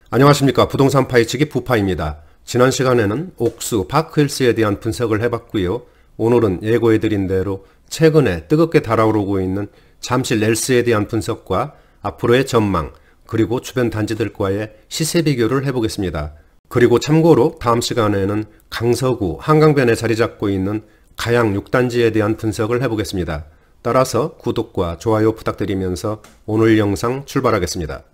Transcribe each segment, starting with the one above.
안녕하십니까. 부동산 파이치기 부파입니다. 지난 시간에는 옥수, 파크힐스에 대한 분석을 해봤고요. 오늘은 예고해드린 대로 최근에 뜨겁게 달아오르고 있는 잠실 렐스에 대한 분석과 앞으로의 전망, 그리고 주변 단지들과의 시세 비교를 해보겠습니다. 그리고 참고로 다음 시간에는 강서구 한강변에 자리 잡고 있는 가양 6단지에 대한 분석을 해보겠습니다. 따라서 구독과 좋아요 부탁드리면서 오늘 영상 출발하겠습니다.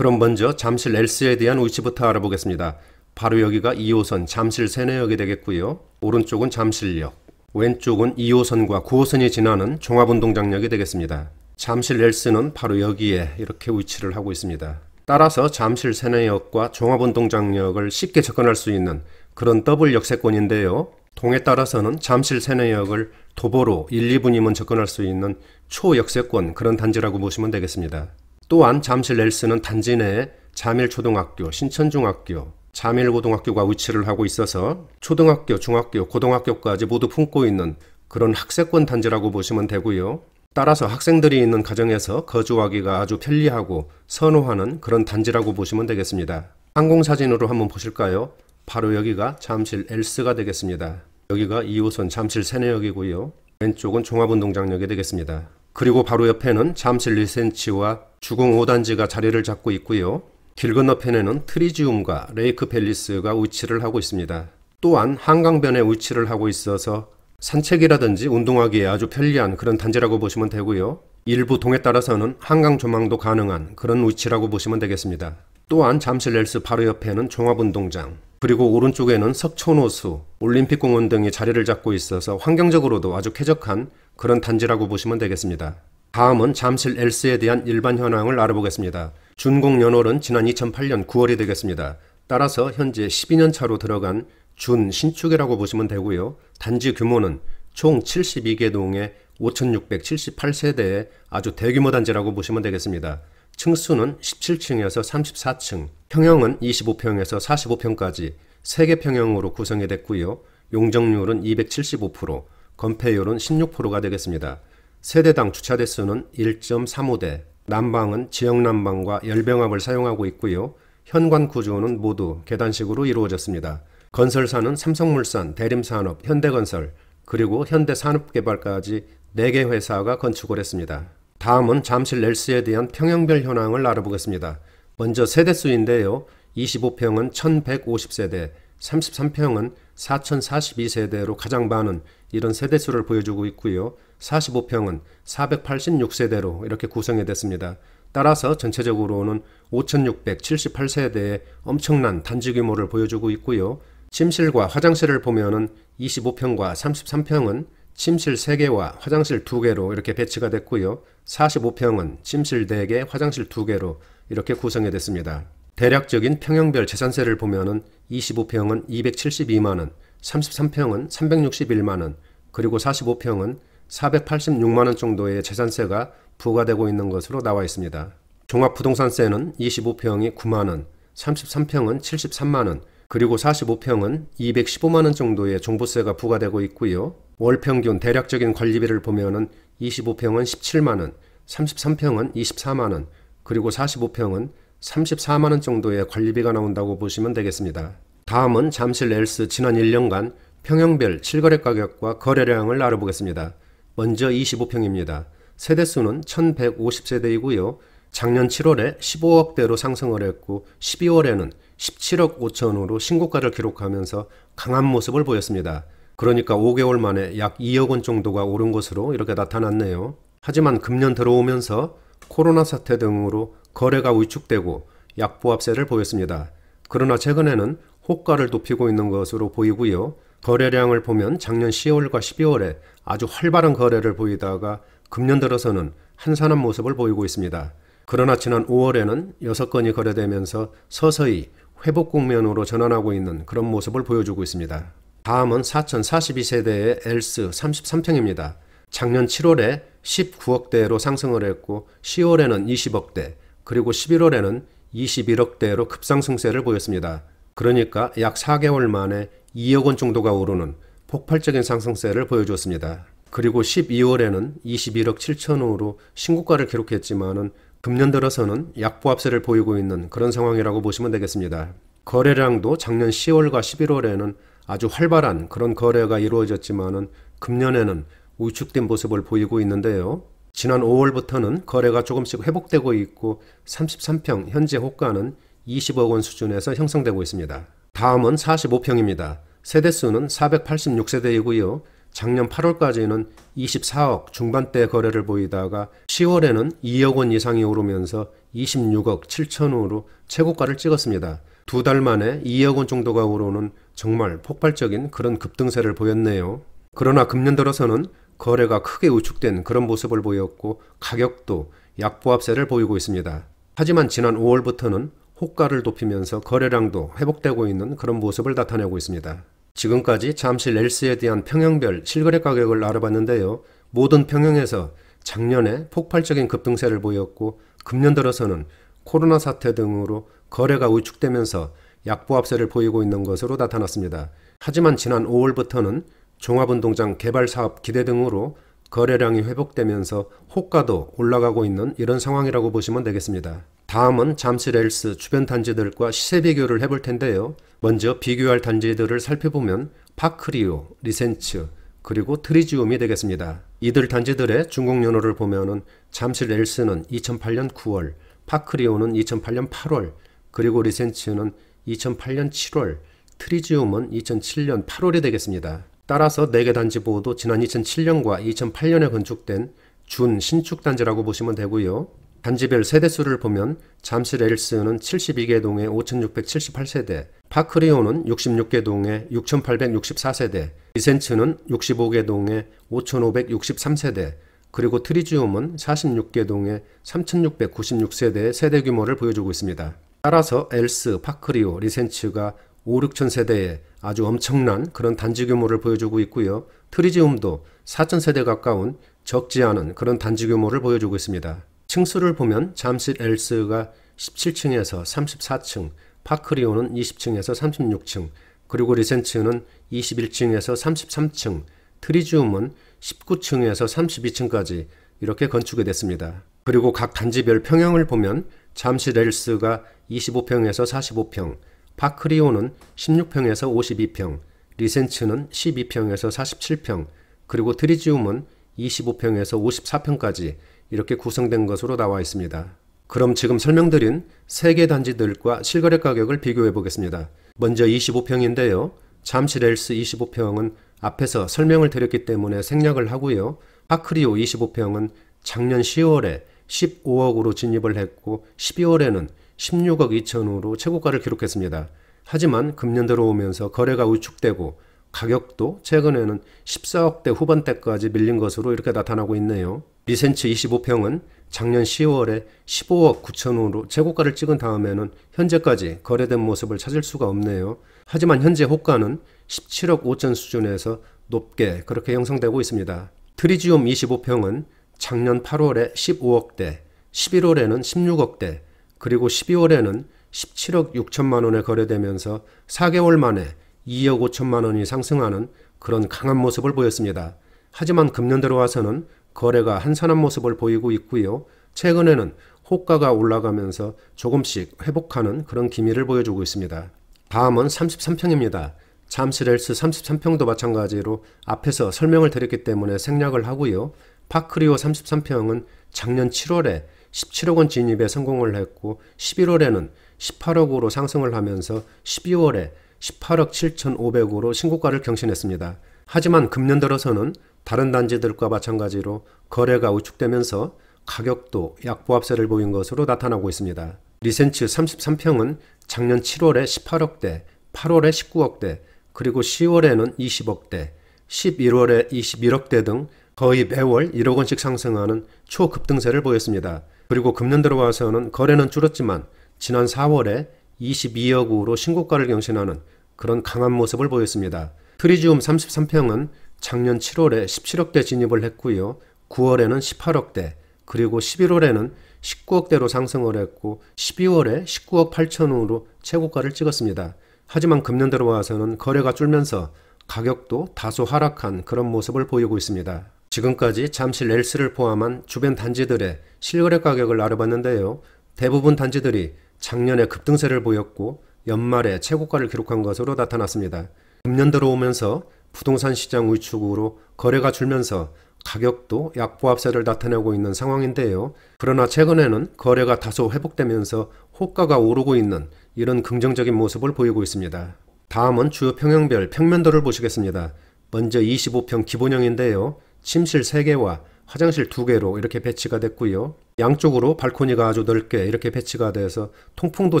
그럼 먼저 잠실 렐스에 대한 위치부터 알아보겠습니다. 바로 여기가 2호선 잠실 세내역이 되겠고요. 오른쪽은 잠실역, 왼쪽은 2호선과 9호선이 지나는 종합운동장역이 되겠습니다. 잠실 렐스는 바로 여기에 이렇게 위치를 하고 있습니다. 따라서 잠실 세내역과 종합운동장역을 쉽게 접근할 수 있는 그런 더블 역세권인데요. 동에 따라서는 잠실 세내역을 도보로 1, 2분이면 접근할 수 있는 초역세권 그런 단지라고 보시면 되겠습니다. 또한 잠실 렐스는 단지 내에 잠일초등학교, 신천중학교, 잠일고등학교가 위치를 하고 있어서 초등학교, 중학교, 고등학교까지 모두 품고 있는 그런 학세권 단지라고 보시면 되고요. 따라서 학생들이 있는 가정에서 거주하기가 아주 편리하고 선호하는 그런 단지라고 보시면 되겠습니다. 항공사진으로 한번 보실까요? 바로 여기가 잠실 렐스가 되겠습니다. 여기가 2호선 잠실 세내역이고요. 왼쪽은 종합운동장역이 되겠습니다. 그리고 바로 옆에는 잠실 리센치와 주공 5단지가 자리를 잡고 있고요. 길 건너편에는 트리지움과 레이크 팰리스가 위치를 하고 있습니다. 또한 한강변에 위치를 하고 있어서 산책이라든지 운동하기에 아주 편리한 그런 단지라고 보시면 되고요. 일부 동에 따라서는 한강 조망도 가능한 그런 위치라고 보시면 되겠습니다. 또한 잠실 렐스 바로 옆에는 종합운동장, 그리고 오른쪽에는 석촌호수, 올림픽공원 등이 자리를 잡고 있어서 환경적으로도 아주 쾌적한 그런 단지라고 보시면 되겠습니다. 다음은 잠실 렐스에 대한 일반 현황을 알아보겠습니다. 준공연월은 지난 2008년 9월이 되겠습니다. 따라서 현재 12년 차로 들어간 준 신축이라고 보시면 되고요. 단지 규모는 총 72개 동에 5,678세대의 아주 대규모 단지라고 보시면 되겠습니다. 층수는 17층에서 34층, 평형은 25평에서 45평까지 3개 평형으로 구성이 됐고요. 용적률은 275%, 건폐율은 16%가 되겠습니다. 세대당 주차 대수는 1.35대, 난방은 지역난방과 열병합을 사용하고 있고요. 현관 구조는 모두 계단식으로 이루어졌습니다. 건설사는 삼성물산, 대림산업, 현대건설, 그리고 현대산업개발까지 4개 회사가 건축을 했습니다. 다음은 잠실 렐스에 대한 평형별 현황을 알아보겠습니다. 먼저 세대수인데요. 25평은 1150세대, 33평은 4042세대로 가장 많은 이런 세대수를 보여주고 있고요. 45평은 486세대로 이렇게 구성이 됐습니다. 따라서 전체적으로는 5678세대의 엄청난 단지 규모를 보여주고 있고요. 침실과 화장실을 보면은 25평과 33평은 침실 3개와 화장실 2개로 이렇게 배치가 됐고요. 45평은 침실 4개, 화장실 2개로 이렇게 구성이 됐습니다. 대략적인 평형별 재산세를 보면은 25평은 272만원, 33평은 361만원, 그리고 45평은 486만원 정도의 재산세가 부과되고 있는 것으로 나와 있습니다. 종합부동산세는 25평이 9만원, 33평은 73만원, 그리고 45평은 215만원 정도의 종부세가 부과되고 있고요. 월평균 대략적인 관리비를 보면은 25평은 17만원, 33평은 24만원, 그리고 45평은 34만원 정도의 관리비가 나온다고 보시면 되겠습니다. 다음은 잠실 렐스 지난 1년간 평형별 실거래 가격과 거래량을 알아보겠습니다. 먼저 25평입니다. 세대수는 1150세대이고요. 작년 7월에 15억대로 상승을 했고 12월에는 17억 5천으로 신고가를 기록하면서 강한 모습을 보였습니다. 그러니까 5개월 만에 약 2억 원 정도가 오른 것으로 이렇게 나타났네요. 하지만 금년 들어오면서 코로나 사태 등으로 거래가 위축되고 약보합세를 보였습니다. 그러나 최근에는 호가를 높이고 있는 것으로 보이고요. 거래량을 보면 작년 10월과 12월에 아주 활발한 거래를 보이다가 금년 들어서는 한산한 모습을 보이고 있습니다. 그러나 지난 5월에는 6건이 거래되면서 서서히 회복 국면으로 전환하고 있는 그런 모습을 보여주고 있습니다. 다음은 4042세대의 렐스 33평입니다. 작년 7월에 19억대로 상승을 했고 10월에는 20억대, 그리고 11월에는 21억대로 급상승세를 보였습니다. 그러니까 약 4개월 만에 2억 원 정도가 오르는 폭발적인 상승세를 보여주었습니다. 그리고 12월에는 21억 7천으로 신고가를 기록했지만은 금년 들어서는 약보합세를 보이고 있는 그런 상황이라고 보시면 되겠습니다. 거래량도 작년 10월과 11월에는 아주 활발한 그런 거래가 이루어졌지만은 금년에는 위축된 모습을 보이고 있는데요. 지난 5월부터는 거래가 조금씩 회복되고 있고 33평 현재 호가는 20억 원 수준에서 형성되고 있습니다. 다음은 45평입니다. 세대수는 486세대이고요. 작년 8월까지는 24억 중반대 거래를 보이다가 10월에는 2억 원 이상이 오르면서 26억 7천으로 최고가를 찍었습니다. 두 달 만에 2억 원 정도가 오르는 정말 폭발적인 그런 급등세를 보였네요. 그러나 금년 들어서는 거래가 크게 위축된 그런 모습을 보였고 가격도 약보합세를 보이고 있습니다. 하지만 지난 5월부터는 호가를 높이면서 거래량도 회복되고 있는 그런 모습을 나타내고 있습니다. 지금까지 잠실 LC에 대한 평형별 실거래 가격을 알아봤는데요. 모든 평형에서 작년에 폭발적인 급등세를 보였고 금년 들어서는 코로나 사태 등으로 거래가 위축되면서 약보합세를 보이고 있는 것으로 나타났습니다. 하지만 지난 5월부터는 종합운동장 개발사업 기대 등으로 거래량이 회복되면서 호가도 올라가고 있는 이런 상황이라고 보시면 되겠습니다. 다음은 잠실 LC 주변 단지들과 시세 비교를 해볼 텐데요. 먼저 비교할 단지들을 살펴보면 파크리오, 리센츠, 그리고 트리지움이 되겠습니다. 이들 단지들의 준공연호를 보면은 잠실 LC는 2008년 9월, 파크리오는 2008년 8월, 그리고 리센츠는 2008년 7월, 트리지움은 2007년 8월이 되겠습니다. 따라서 4개 단지 모두 지난 2007년과 2008년에 건축된 준 신축 단지라고 보시면 되고요. 단지별 세대수를 보면 잠실 LC는 72개 동에 5678세대, 파크리오는 66개 동에 6864세대, 리센츠는 65개 동에 5563세대, 그리고 트리지움은 46개 동에 3696세대의 세대 규모를 보여주고 있습니다. 따라서 LC, 파크리오, 리센츠가 5, 6천 세대의 아주 엄청난 그런 단지 규모를 보여주고 있고요. 트리지움도 4천 세대 가까운 적지 않은 그런 단지 규모를 보여주고 있습니다. 층수를 보면 잠실 LC가 17층에서 34층, 파크리오는 20층에서 36층, 그리고 리센츠는 21층에서 33층, 트리지움은 19층에서 32층까지 이렇게 건축이 됐습니다. 그리고 각 단지별 평형을 보면 잠실 LC가 25평에서 45평, 파크리오는 16평에서 52평, 리센츠는 12평에서 47평, 그리고 트리지움은 25평에서 54평까지 이렇게 구성된 것으로 나와 있습니다. 그럼 지금 설명드린 3개 단지들과 실거래 가격을 비교해 보겠습니다. 먼저 25평인데요. 잠실 LC 25평은 앞에서 설명을 드렸기 때문에 생략을 하고요. 파크리오 25평은 작년 10월에 15억으로 진입을 했고 12월에는 16억 2천으로 최고가를 기록했습니다. 하지만 금년 들어오면서 거래가 위축되고 가격도 최근에는 14억대 후반대까지 밀린 것으로 이렇게 나타나고 있네요. 리센츠 25평은 작년 10월에 15억 9천으로 최고가를 찍은 다음에는 현재까지 거래된 모습을 찾을 수가 없네요. 하지만 현재 호가는 17억 5천 수준에서 높게 그렇게 형성되고 있습니다. 트리지움 25평은 작년 8월에 15억대, 11월에는 16억대, 그리고 12월에는 17억 6천만 원에 거래되면서 4개월 만에 2억 5천만 원이 상승하는 그런 강한 모습을 보였습니다. 하지만 금년 들어와서는 거래가 한산한 모습을 보이고 있고요. 최근에는 호가가 올라가면서 조금씩 회복하는 그런 기미를 보여주고 있습니다. 다음은 33평입니다. 잠실 LC 33평도 마찬가지로 앞에서 설명을 드렸기 때문에 생략을 하고요. 파크리오 33평은 작년 7월에 17억 원 진입에 성공을 했고 11월에는 18억으로 상승을 하면서 12월에 18억 7,500으로 신고가를 경신했습니다. 하지만 금년 들어서는 다른 단지들과 마찬가지로 거래가 위축되면서 가격도 약보합세를 보인 것으로 나타나고 있습니다. 리센츠 33평은 작년 7월에 18억대, 8월에 19억대, 그리고 10월에는 20억대, 11월에 21억대 등 거의 매월 1억 원씩 상승하는 초급등세를 보였습니다. 그리고 금년 들어와서는 거래는 줄었지만 지난 4월에 22억으로 신고가를 경신하는 그런 강한 모습을 보였습니다. 트리지움 33평은 작년 7월에 17억대 진입을 했고요. 9월에는 18억대, 그리고 11월에는 19억대로 상승을 했고 12월에 19억 8천으로 최고가를 찍었습니다. 하지만 금년 들어와서는 거래가 줄면서 가격도 다소 하락한 그런 모습을 보이고 있습니다. 지금까지 잠실 L스를 포함한 주변 단지들의 실거래 가격을 알아봤는데요. 대부분 단지들이 작년에 급등세를 보였고 연말에 최고가를 기록한 것으로 나타났습니다. 금년 들어오면서 부동산 시장 위축으로 거래가 줄면서 가격도 약보합세를 나타내고 있는 상황인데요. 그러나 최근에는 거래가 다소 회복되면서 호가가 오르고 있는 이런 긍정적인 모습을 보이고 있습니다. 다음은 주요 평형별 평면도를 보시겠습니다. 먼저 25평 기본형인데요. 침실 3개와 화장실 2개로 이렇게 배치가 됐고요. 양쪽으로 발코니가 아주 넓게 이렇게 배치가 돼서 통풍도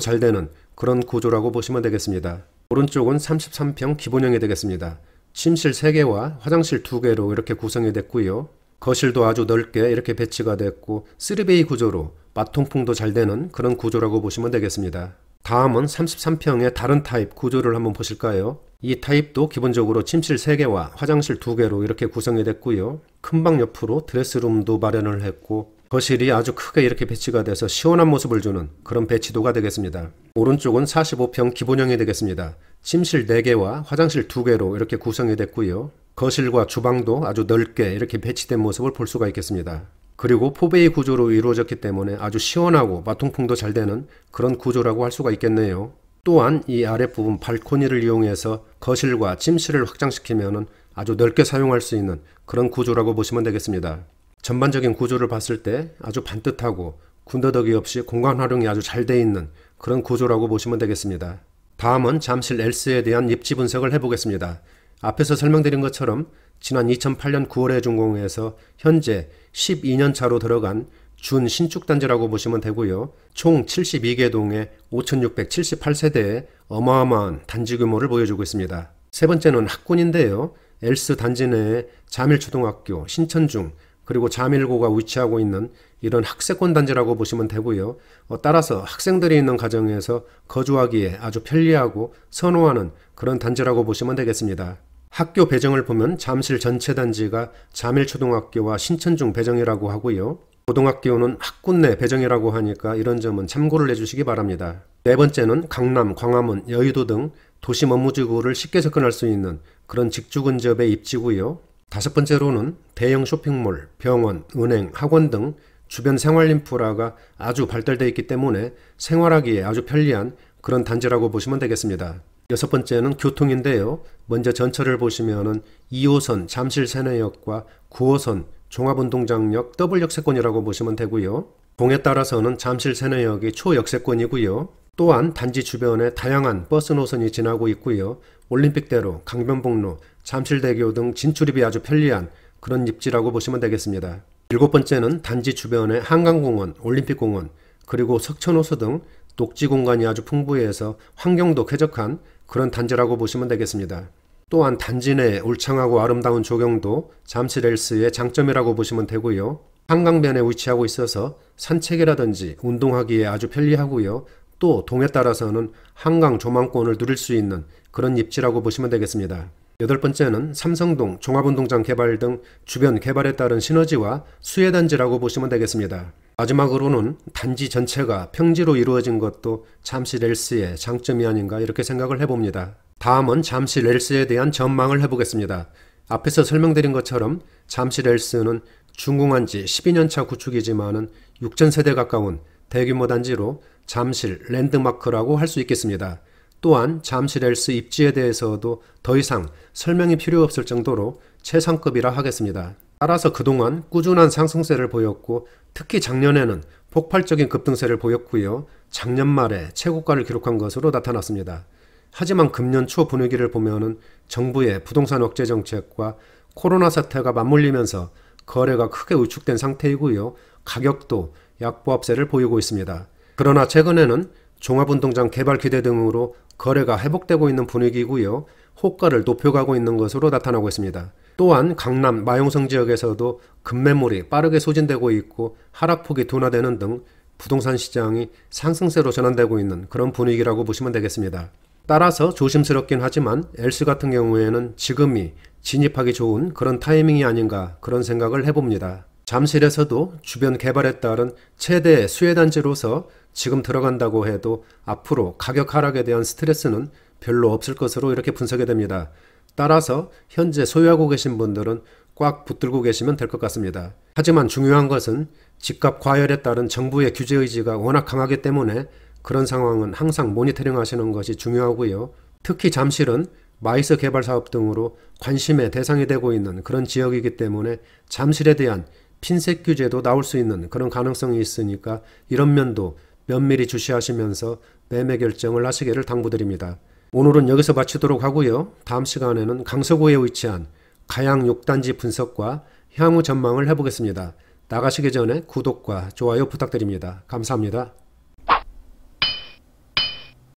잘 되는 그런 구조라고 보시면 되겠습니다. 오른쪽은 33평 기본형이 되겠습니다. 침실 3개와 화장실 2개로 이렇게 구성이 됐고요. 거실도 아주 넓게 이렇게 배치가 됐고 3베이 구조로 맞통풍도 잘 되는 그런 구조라고 보시면 되겠습니다. 다음은 33평의 다른 타입 구조를 한번 보실까요? 이 타입도 기본적으로 침실 3개와 화장실 2개로 이렇게 구성이 됐고요. 큰 방 옆으로 드레스룸도 마련을 했고 거실이 아주 크게 이렇게 배치가 돼서 시원한 모습을 주는 그런 배치도가 되겠습니다. 오른쪽은 45평 기본형이 되겠습니다. 침실 4개와 화장실 2개로 이렇게 구성이 됐고요. 거실과 주방도 아주 넓게 이렇게 배치된 모습을 볼 수가 있겠습니다. 그리고 포베이 구조로 이루어졌기 때문에 아주 시원하고 마통풍도 잘 되는 그런 구조라고 할 수가 있겠네요. 또한 이 아랫부분 발코니를 이용해서 거실과 침실을 확장시키면 아주 넓게 사용할 수 있는 그런 구조라고 보시면 되겠습니다. 전반적인 구조를 봤을 때 아주 반듯하고 군더더기 없이 공간 활용이 아주 잘 돼 있는 그런 구조라고 보시면 되겠습니다. 다음은 잠실 L스에 대한 입지 분석을 해보겠습니다. 앞에서 설명드린 것처럼 지난 2008년 9월에 준공해서 현재 12년 차로 들어간 준 신축 단지라고 보시면 되고요. 총 72개 동에 5,678세대의 어마어마한 단지 규모를 보여주고 있습니다. 세 번째는 학군인데요. L스 단지 내에 자밀초등학교, 신천중, 그리고 자밀고가 위치하고 있는 이런 학세권 단지라고 보시면 되고요. 따라서 학생들이 있는 가정에서 거주하기에 아주 편리하고 선호하는 그런 단지라고 보시면 되겠습니다. 학교 배정을 보면 잠실 전체 단지가 자밀초등학교와 신천중 배정이라고 하고요. 고등학교는 학군 내 배정이라고 하니까 이런 점은 참고를 해주시기 바랍니다. 네 번째는 강남, 광화문, 여의도 등 도심 업무지구를 쉽게 접근할 수 있는 그런 직주 근접의 입지고요. 다섯 번째로는 대형 쇼핑몰, 병원, 은행, 학원 등 주변 생활 인프라가 아주 발달되어 있기 때문에 생활하기에 아주 편리한 그런 단지라고 보시면 되겠습니다. 여섯 번째는 교통인데요. 먼저 전철을 보시면은 2호선 잠실 세내역과 9호선 종합운동장역 더블 역세권이라고 보시면 되고요. 동에 따라서는 잠실 세내역이 초역세권이고요. 또한 단지 주변에 다양한 버스 노선이 지나고 있고요. 올림픽대로, 강변북로, 잠실대교 등 진출입이 아주 편리한 그런 입지라고 보시면 되겠습니다. 일곱 번째는 단지 주변에 한강공원, 올림픽공원, 그리고 석천호수 등 녹지 공간이 아주 풍부해서 환경도 쾌적한 그런 단지라고 보시면 되겠습니다. 또한 단지 내에 울창하고 아름다운 조경도 잠실 L스의 장점이라고 보시면 되고요. 한강변에 위치하고 있어서 산책이라든지 운동하기에 아주 편리하고요. 또 동에 따라서는 한강 조망권을 누릴 수 있는 그런 입지라고 보시면 되겠습니다. 여덟 번째는 삼성동 종합운동장 개발 등 주변 개발에 따른 시너지와 수혜단지라고 보시면 되겠습니다. 마지막으로는 단지 전체가 평지로 이루어진 것도 잠실 L스의 장점이 아닌가 이렇게 생각을 해봅니다. 다음은 잠실 L스에 대한 전망을 해보겠습니다. 앞에서 설명드린 것처럼 잠실 L스는 준공한 지 12년차 구축이지만은 6,000세대 가까운 대규모 단지로 잠실 랜드마크라고 할 수 있겠습니다. 또한 잠실 L스 입지에 대해서도 더 이상 설명이 필요 없을 정도로 최상급이라 하겠습니다. 따라서 그동안 꾸준한 상승세를 보였고 특히 작년에는 폭발적인 급등세를 보였고요. 작년 말에 최고가를 기록한 것으로 나타났습니다. 하지만 금년 초 분위기를 보면은 정부의 부동산 억제 정책과 코로나 사태가 맞물리면서 거래가 크게 위축된 상태이고요. 가격도 약보합세를 보이고 있습니다. 그러나 최근에는 종합운동장 개발 기대 등으로 거래가 회복되고 있는 분위기고요. 호가를 높여가고 있는 것으로 나타나고 있습니다. 또한 강남 마용성 지역에서도 급매물이 빠르게 소진되고 있고 하락폭이 둔화되는 등 부동산 시장이 상승세로 전환되고 있는 그런 분위기라고 보시면 되겠습니다. 따라서 조심스럽긴 하지만 L스 같은 경우에는 지금이 진입하기 좋은 그런 타이밍이 아닌가 그런 생각을 해봅니다. 잠실에서도 주변 개발에 따른 최대 수혜단지로서 지금 들어간다고 해도 앞으로 가격 하락에 대한 스트레스는 별로 없을 것으로 이렇게 분석이 됩니다. 따라서 현재 소유하고 계신 분들은 꽉 붙들고 계시면 될 것 같습니다. 하지만 중요한 것은 집값 과열에 따른 정부의 규제 의지가 워낙 강하기 때문에 그런 상황은 항상 모니터링 하시는 것이 중요하고요. 특히 잠실은 마이스 개발 사업 등으로 관심의 대상이 되고 있는 그런 지역이기 때문에 잠실에 대한 핀셋 규제도 나올 수 있는 그런 가능성이 있으니까 이런 면도 면밀히 주시하시면서 매매 결정을 하시기를 당부드립니다. 오늘은 여기서 마치도록 하고요. 다음 시간에는 강서구에 위치한 가양 6단지 분석과 향후 전망을 해보겠습니다. 나가시기 전에 구독과 좋아요 부탁드립니다. 감사합니다.